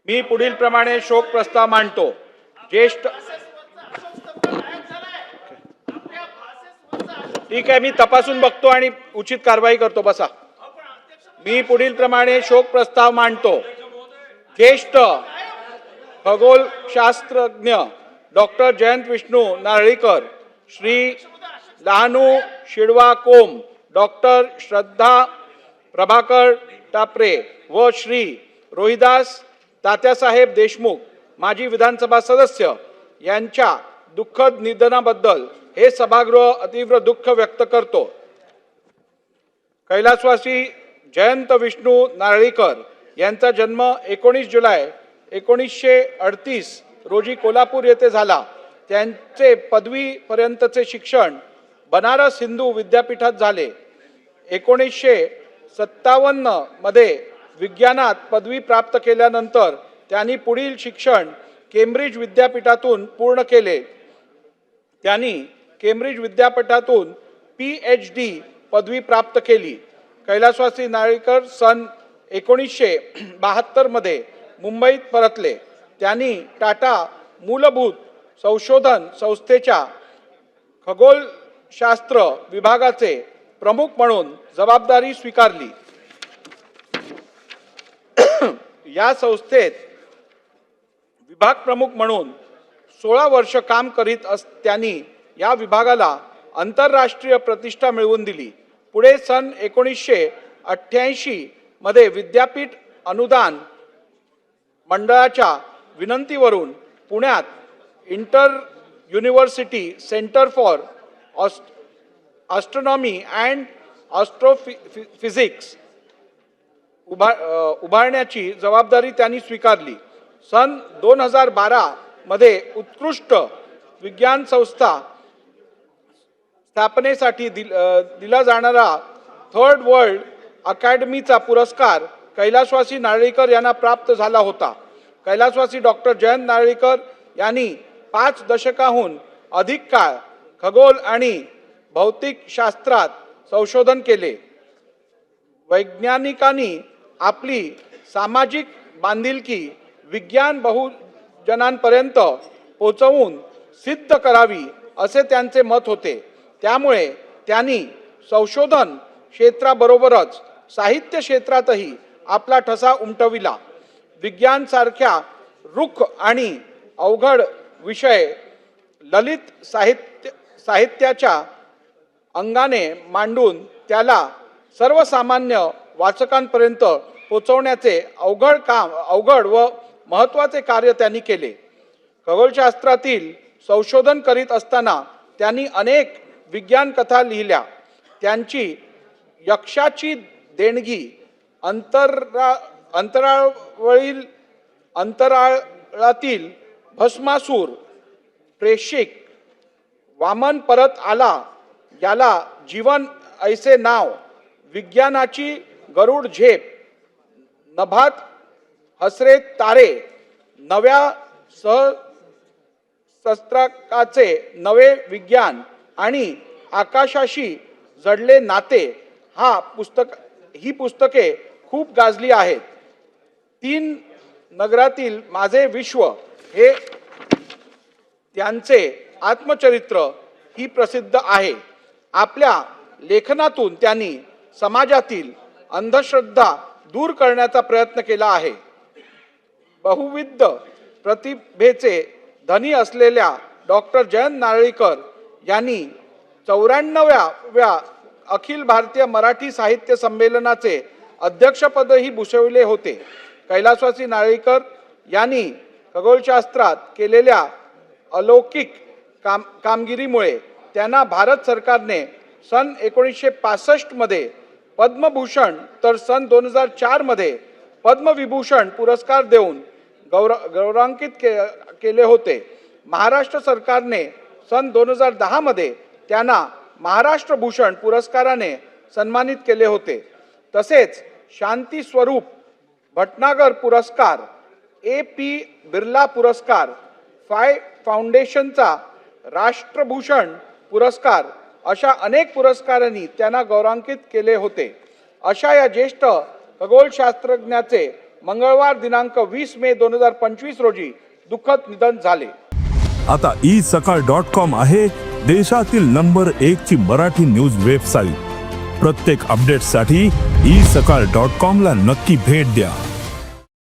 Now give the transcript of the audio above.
मी पुढील प्रमाणे शोक प्रस्ताव मांडतो. ज्येष्ठ ठीक आहे, मी तपासून बघतो आणि उचित कारवाई करतो. बसा. मी पुढील प्रमाणे शोक प्रस्ताव मांडतो. ज्येष्ठ खगोलशास्त्रज्ञ डॉक्टर जयंत विष्णू नारळीकर, श्री लहानू शिडवा कोम, डॉक्टर श्रद्धा प्रभाकर टापरे व श्री रोहिदास तात्यासाहेब देशमुख, माजी विधानसभा सदस्य यांच्या दुःखद निधनाबद्दल हे सभागृह अतीव्र दुःख व्यक्त करतो. कैलासवासी जयंत विष्णू नारळीकर यांचा जन्म 19 जुलै 1938 रोजी कोल्हापूर येथे झाला. त्यांचे पदवीपर्यंतचे शिक्षण बनारस हिंदू विद्यापीठात झाले. 1957 मध्ये विज्ञानात पदवी प्राप्त केल्यानंतर त्यांनी पुढील शिक्षण केम्ब्रिज विद्यापीठातून पूर्ण केले. त्यांनी केम्ब्रिज विद्यापीठातून PhD पदवी प्राप्त केली. कैलासवासी नारळीकर सन 1972 मध्ये मुंबईत परतले. त्यांनी टाटा मूलभूत संशोधन संस्थेच्या खगोलशास्त्र विभागाचे प्रमुख म्हणून जबाबदारी स्वीकारली. या संस्थेत विभाग प्रमुख म्हणून 16 वर्ष काम करीत त्यांनी या विभागाला आंतरराष्ट्रीय प्रतिष्ठा मिळवून दिली. पुढे सन 1988 मध्ये विद्यापीठ अनुदान मंडळाच्या विनंतीवरून पुण्यात inter university centre for astronomy and astrophysics उभारण्याची जबाबदारी त्यांनी स्वीकारली. सन 2012 मध्ये उत्कृष्ट विज्ञान संस्था स्थापनेसाठी दिला जाणारा थर्ड वर्ल्ड अकॅडमीचा पुरस्कार कैलासवासी नारळीकर यांना प्राप्त झाला होता. कैलासवासी डॉक्टर जयंत नारळीकर यांनी 5 दशकाहून अधिक काळ खगोल आणि भौतिक शास्त्रात संशोधन केले. वैज्ञानिकांनी आपली सामाजिक बांधिलकी विज्ञान बहुजनांपर्यंत पोहोचवून सिद्ध करावी असे त्यांचे मत होते. त्यामुळे त्यांनी संशोधन क्षेत्राबरोबरच साहित्य क्षेत्रातही आपला ठसा उमटविला. विज्ञान सारख्या रुख आणि अवघड विषय ललित साहित्याच्या अंगाने मांडून त्याला सर्वसामान्य वाचकांपर्यंत पोहोचवण्याचे अवघड व महत्त्वाचे कार्य त्यांनी केले. खगोलशास्त्रातील संशोधन करीत असताना त्यांनी अनेक विज्ञान कथा लिहिल्या. त्यांची यक्षाची देणगी, अंतराळातील भस्मासूर, प्रेषिक, वामन परत आला, याला जीवन ऐसे नाव, विज्ञानाची गरुड झेप, नभात हसरे तारे, नव्या सहस्त्राकाचे नवे विज्ञान आणि आकाशाशी जडले नाते ही पुस्तके खूप गाजली आहेत. 3 नगरातील माझे विश्व हे त्यांचे आत्मचरित्र ही प्रसिद्ध आहे. आपल्या लेखनातून त्यांनी समाजातील अंधश्रद्धा दूर करण्याचा प्रयत्न केला आहे. बहुविध प्रतिभेचे धनी असलेल्या डॉक्टर जयंत नारळीकर यांनी 94व्या अखिल भारतीय मराठी साहित्य संमेलनाचे अध्यक्षपदही भूषविले होते. कैलासवासी नारळीकर यांनी खगोलशास्त्रात केलेल्या अलौकिक कामगिरीमुळे त्यांना भारत सरकारने सन 1965 मध्ये पद्मभूषण तर सन 2004 मध्ये पद्मविभूषण पुरस्कार देऊन गौरवान्वित केले होते. महाराष्ट्र सरकारने सन 2010 मध्ये त्यांना महाराष्ट्र भूषण पुरस्काराने सन्मानित केले होते. तसेच शांती स्वरूप भटनागर पुरस्कार, AP बिर्ला पुरस्कार, फाउंडेशनचा राष्ट्रभूषण पुरस्कार अशा अनेक पुरस्कारांनी त्यांना गौरवान्वित केले होते. अशा या ज्येष्ठ खगोलशास्त्रज्ञाचे मंगळवार दिनांक 20 मे 2025 रोजी दुःखद निधन झाले. आता isakal.com आहे देशातील नंबर 1 ची मराठी न्यूज वेबसाईट. प्रत्येक अपडेटसाठी isakal.com ला नक्की भेट द्या.